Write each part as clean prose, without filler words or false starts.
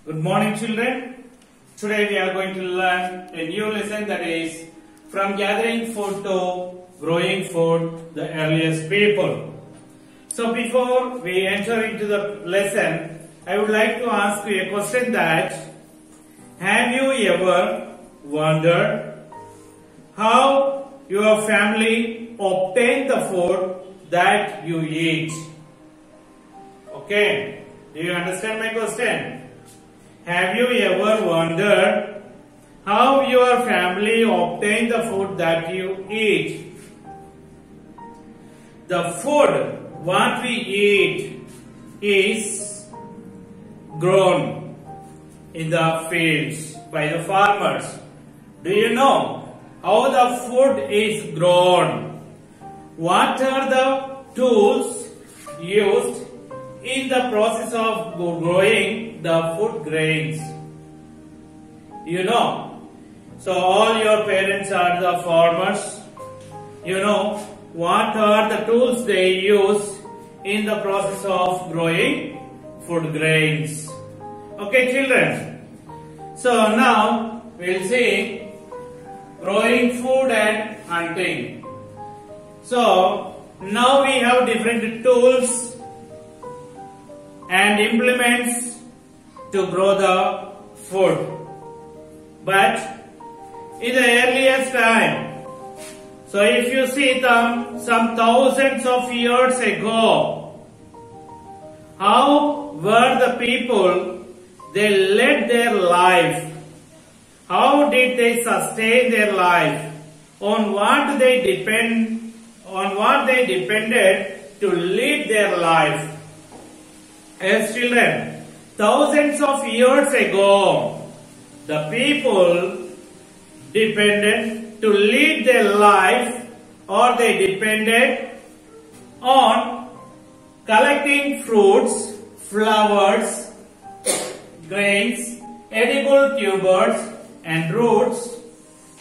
Good morning, children. Today we are going to learn a new lesson, that is from gathering food to growing food, the earliest people. So before we enter into the lesson, I would like to ask you a question that have you ever wondered how your family obtained the food that you eat? Okay, do you understand my question? Have you ever wondered how your family obtained the food that you eat? The food what we eat is grown in the fields by the farmers. Do you know how the food is grown? What are the tools used in the process of growing the food grains? You know, so all your parents are the farmers. You know what are the tools they use in the process of growing food grains. Okay, children. So now we'll see growing food and hunting. So now we have different tools and implements to grow the food. But in the earliest time, so if you see some thousands of years ago, how were the people, they led their life? How did they sustain their life? On what they depended to lead their life? As children, thousands of years ago, the people depended to lead their life, or they depended on collecting fruits, flowers, grains, edible tubers and roots,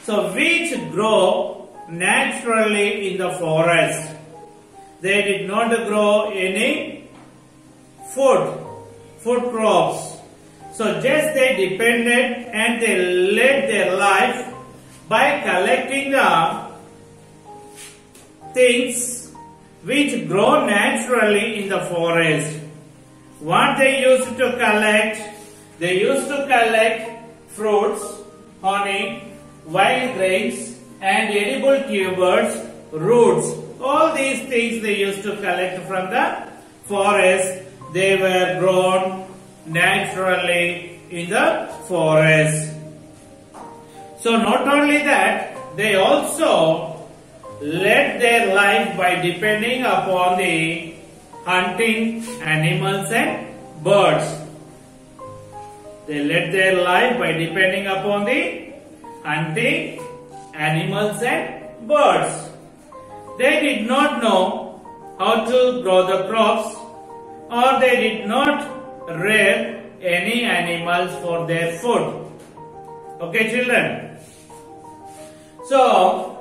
so which grow naturally in the forest. They did not grow any food crops. So just they depended and they led their life by collecting the things which grow naturally in the forest. What they used to collect? They used to collect fruits, honey, wild grains and edible tubers, roots. All these things they used to collect from the forest. They were grown naturally in the forest. So not only that, they also led their life by depending upon the hunting animals and birds. They led their life by depending upon the hunting animals and birds. They did not know how to grow the crops, or they did not rear any animals for their food. Okay, children. So,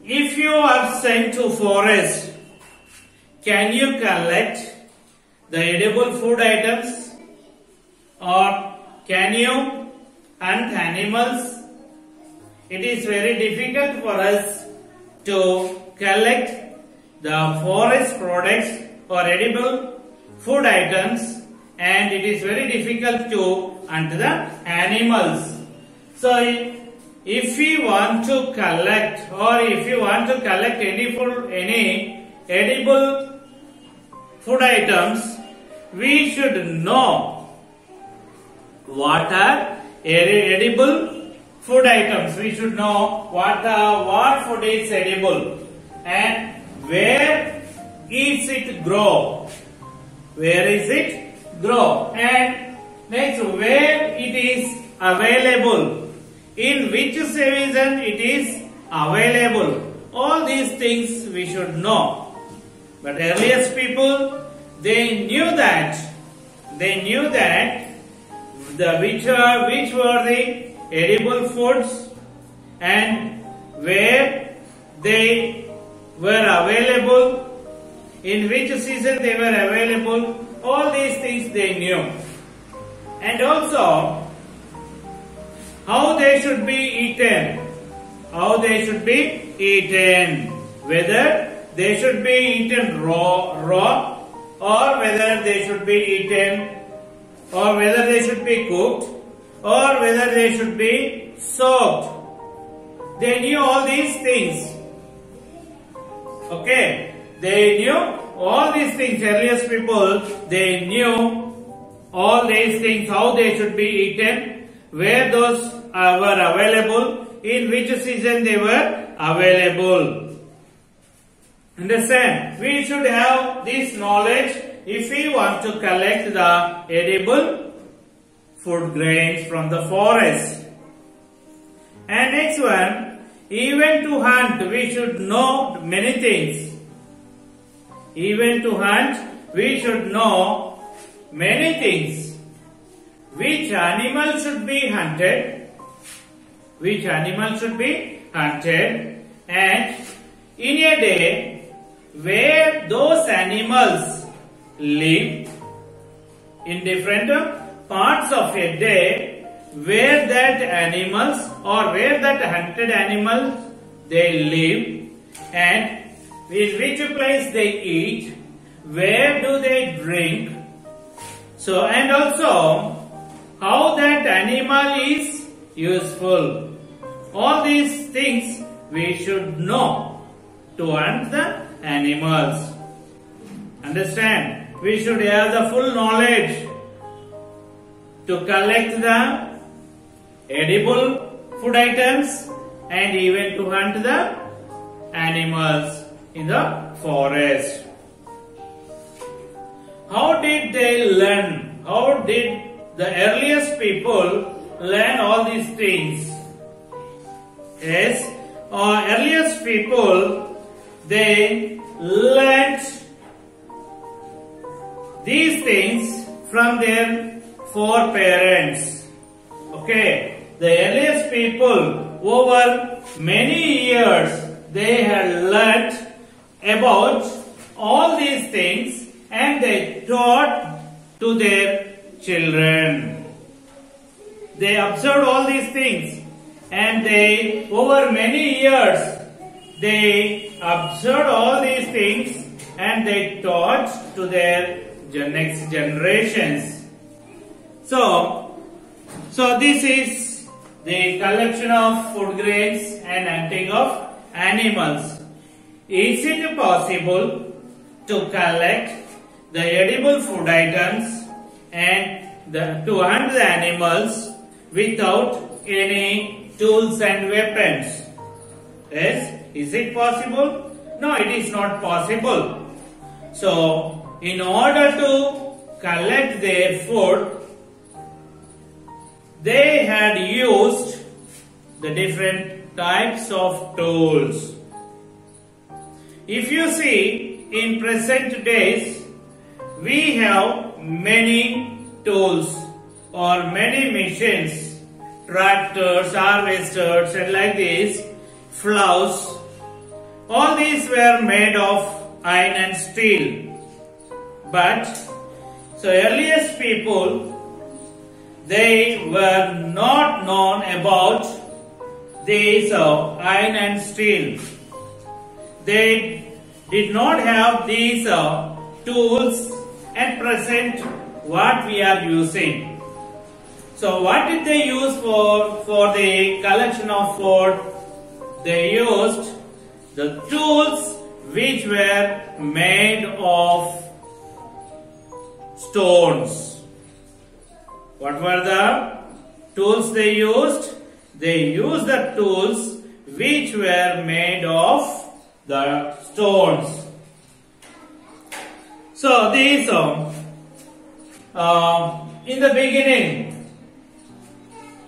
if you are sent to forest, can you collect the edible food items, or can you hunt animals? It is very difficult for us to collect the forest products or edible food items, and it is very difficult to hunt the animals. So if you want to collect, or if you want to collect any edible food items, we should know what are edible food items. We should know what food is edible and where is it grow. Where is it grow? And next, where it is available. In which season it is available. All these things we should know. But earliest people, they knew that which were the edible foods and where they were available, in which season they were available. All these things they knew. and also how they should be eaten. How they should be eaten. Whether they should be eaten raw or whether they should be eaten or whether they should be cooked or whether they should be soaked. They knew all these things. Okay, they knew all these things. Earliest people, they knew all these things, how they should be eaten, where those were available, in which season they were available. Understand? We should have this knowledge if we want to collect the edible food grains from the forest. And next one, even to hunt, we should know many things. Even to hunt, we should know many things. Which animal should be hunted? Which animal should be hunted? And in a day, where those animals live, in different parts of a day, where that animals or where that hunted animals they live, and in which place they eat, where do they drink, so and also how that animal is useful. All these things we should know to hunt the animals. Understand? We should have the full knowledge to collect the edible food items and even to hunt the animals in the forest. How did they learn? How did the earliest people learn all these things? Yes, earliest people, they learned these things from their foreparents. Okay, the earliest people over many years, they had learnt about all these things and they taught to their children. They observed all these things and they, over many years, they observed all these things and they taught to their next generations. So this is the collection of food grains and hunting of animals. Is it possible to collect the edible food items and to hunt the animals without any tools and weapons? Yes, is it possible? No, it is not possible. So, in order to collect their food, they had used the different types of tools. If you see, in present days, we have many tools or many machines, tractors, harvesters and like this, plows. All these were made of iron and steel. But, so earliest people, they were not known about these iron and steel. They did not have these tools at present what we are using. So what did they use for the collection of food? They used the tools which were made of stones. What were the tools they used? They used the tools which were made of the stones. So these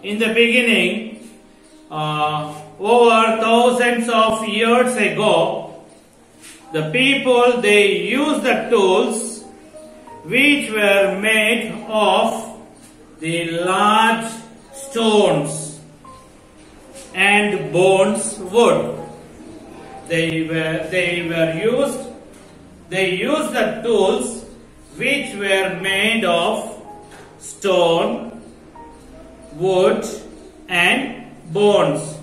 in the beginning, over thousands of years ago, the people, they used the tools which were made of the large stones and bones wood. They used the tools which were made of stone, wood and bones.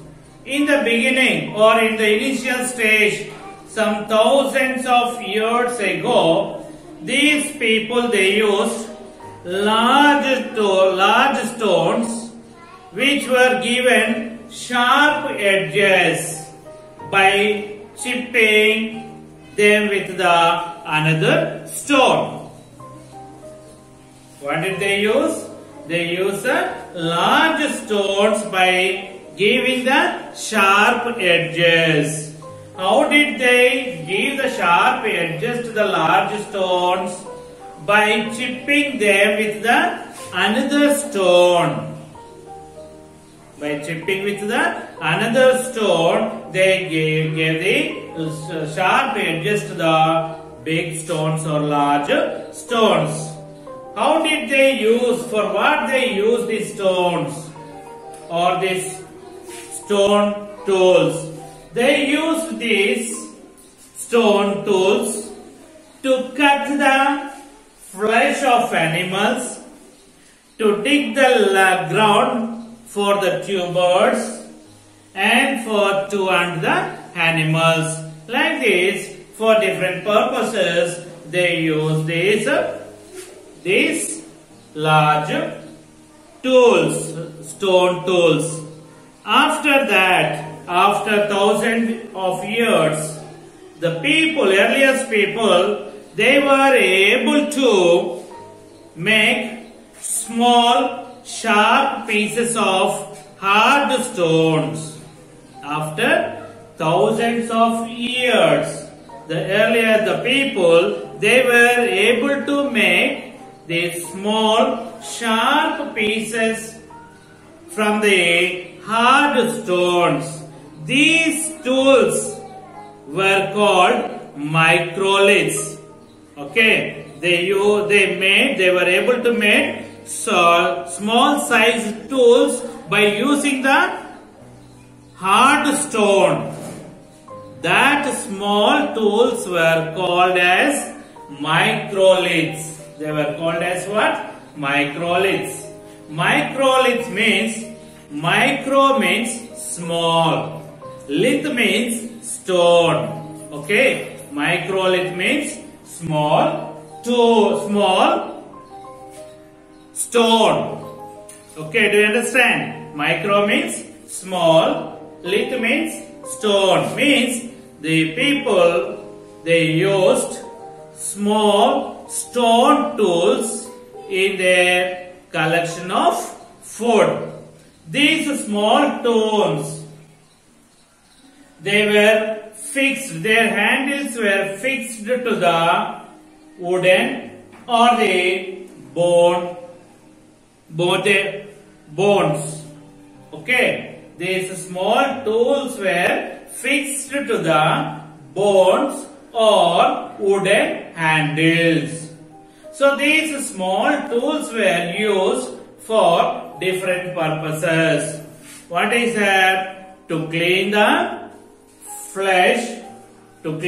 In the beginning or in the initial stage, some thousands of years ago, these people they used large stones which were given sharp edges by chipping them with the another stone. What did they use? They used large stones by giving the sharp edges. How did they give the sharp edges to the large stones? By chipping them with the another stone. By chipping with the another stone, they gave the sharp edges to the big stones or large stones. How did they use? For what they use these stones or these stone tools? They used these stone tools to cut the flesh of animals, to dig the ground for the tubers and to hunt the animals. Like this, for different purposes, they use these large tools, stone tools. After that, after thousands of years, the earliest people, they were able to make small, sharp pieces of hard stones. After thousands of years, the people, they were able to make these small, sharp pieces from the hard stones. These tools were called microliths. Okay, they were able to make small sized tools by using the hard stone. That small tools were called as microliths. They were called as what? Microliths. Microliths means, micro means small, lith means stone. Okay, microlith means small stone. Okay, do you understand? Micro means small, lith means stone. Means the people, they used small stone tools in their collection of food. These small tools, they were fixed, their handles were fixed to the wooden or the bones. Okay, these small tools were fixed to the bones or wooden handles. So these small tools were used for different purposes. What is that? To clean the flesh, to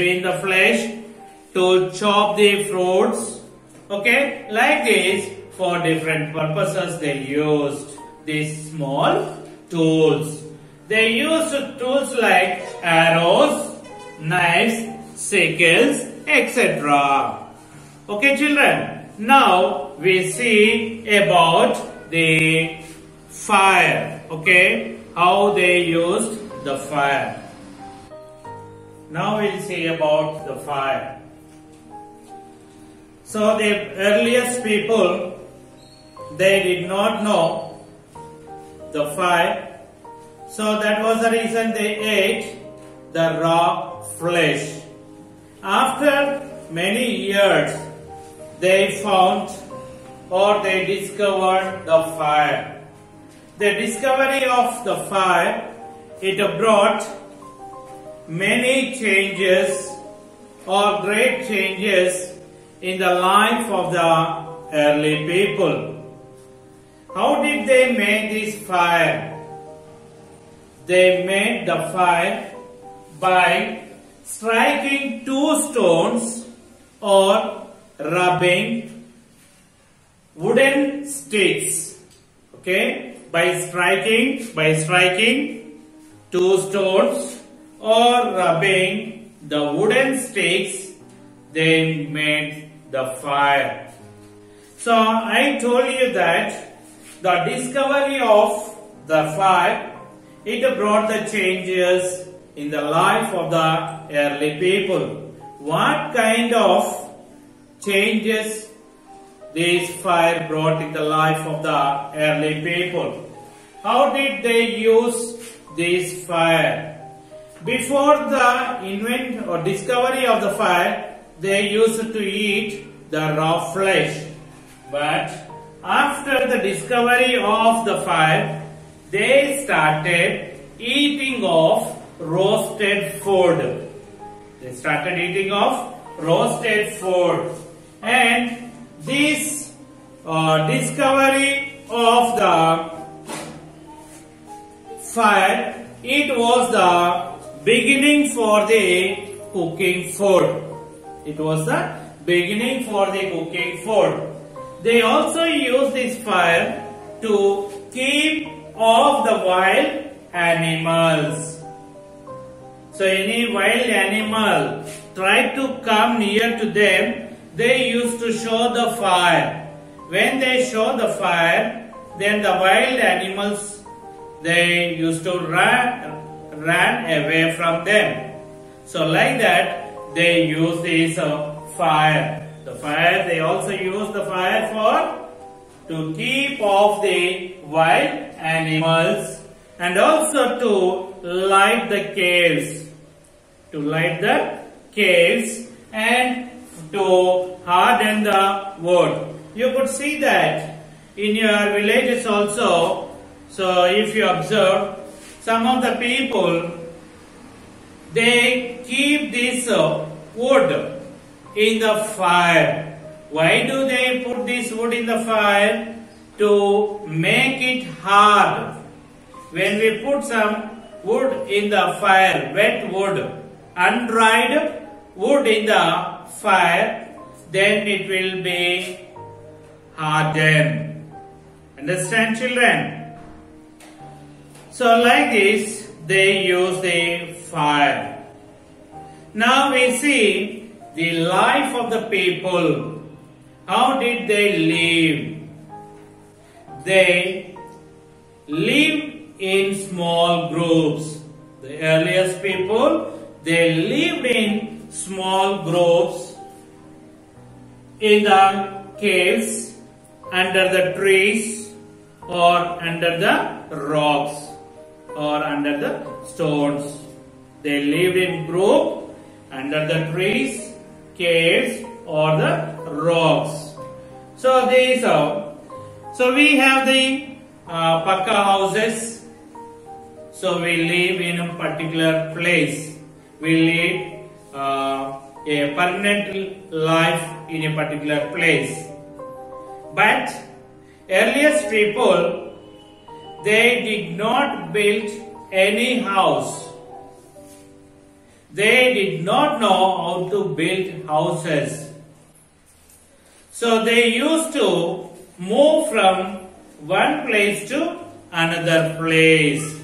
chop the fruits. Okay, like this, for different purposes they used these small tools. They used tools like arrows, knives, sickles, etc. Okay, children. Now we see about the fire. Okay, how they used the fire. Now we'll see about the fire. So the earliest people, they did not know the fire. So that was the reason they ate the raw flesh. After many years, they found or they discovered the fire. The discovery of the fire, it brought many changes or great changes in the life of the early people. How did they make this fire? They made the fire by striking two stones or rubbing wooden sticks. Okay, by striking two stones or rubbing the wooden sticks, they made the fire. So I told you that the discovery of the fire, it brought the changes in the life of the early people. What kind of changes this fire brought in the life of the early people? How did they use this fire? Before the invent or discovery of the fire, they used to eat the raw flesh. But after the discovery of the fire, they started eating of roasted food. They started eating of roasted food. And this discovery of the fire, it was the beginning for the cooking food. It was the beginning for the cooking food. They also used this fire to keep off the wild animals. So any wild animal tried to come near to them, they used to show the fire. When they show the fire, then the wild animals, they used to run away from them. So like that, they use this fire. The fire, they also use the fire to keep off the wild animals and also to light the caves. To light the caves and to harden the wood. You could see that in your villages also. So if you observe, some of the people, they keep this wood in the fire. Why do they put this wood in the fire? To make it hard. When we put some wood in the fire, wet wood, undried wood in the fire, then it will be hardened. Understand, children? So like this, they use the fire. Now we see the life of the people. How did they live? They lived in small groups. The earliest people, they lived in small groups in the caves, under the trees, or under the rocks, or under the stones. They lived in group under the trees, caves, or the rocks. So these are. So we have the Pakka houses. So we live in a particular place. We live a permanent life in a particular place. But earliest people, they did not build any house. They did not know how to build houses. So they used to move from one place to another place.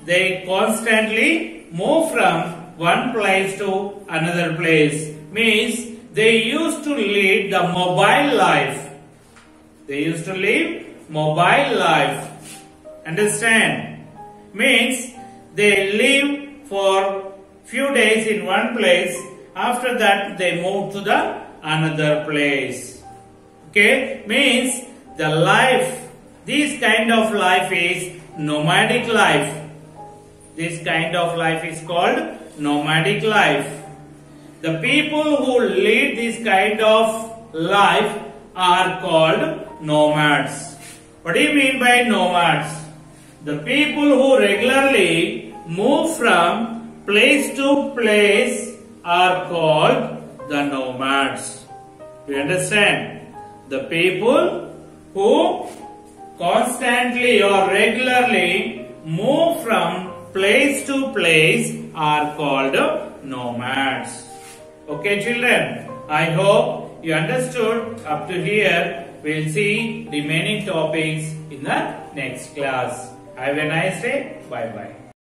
They constantly move from one place to another place. Means they used to lead the mobile life. They used to live mobile life. Understand? Means they live for few days in one place. After that they move to the another place. Okay? Means the life, this kind of life is nomadic life. This kind of life is called nomadic life. The people who lead this kind of life are called nomads. What do you mean by nomads? The people who regularly move from place to place are called the nomads. Do you understand? The people who constantly or regularly move from place to place are called nomads. Okay, children, I hope you understood up to here. We'll see remaining topics in the next class. Have a nice day. Bye bye.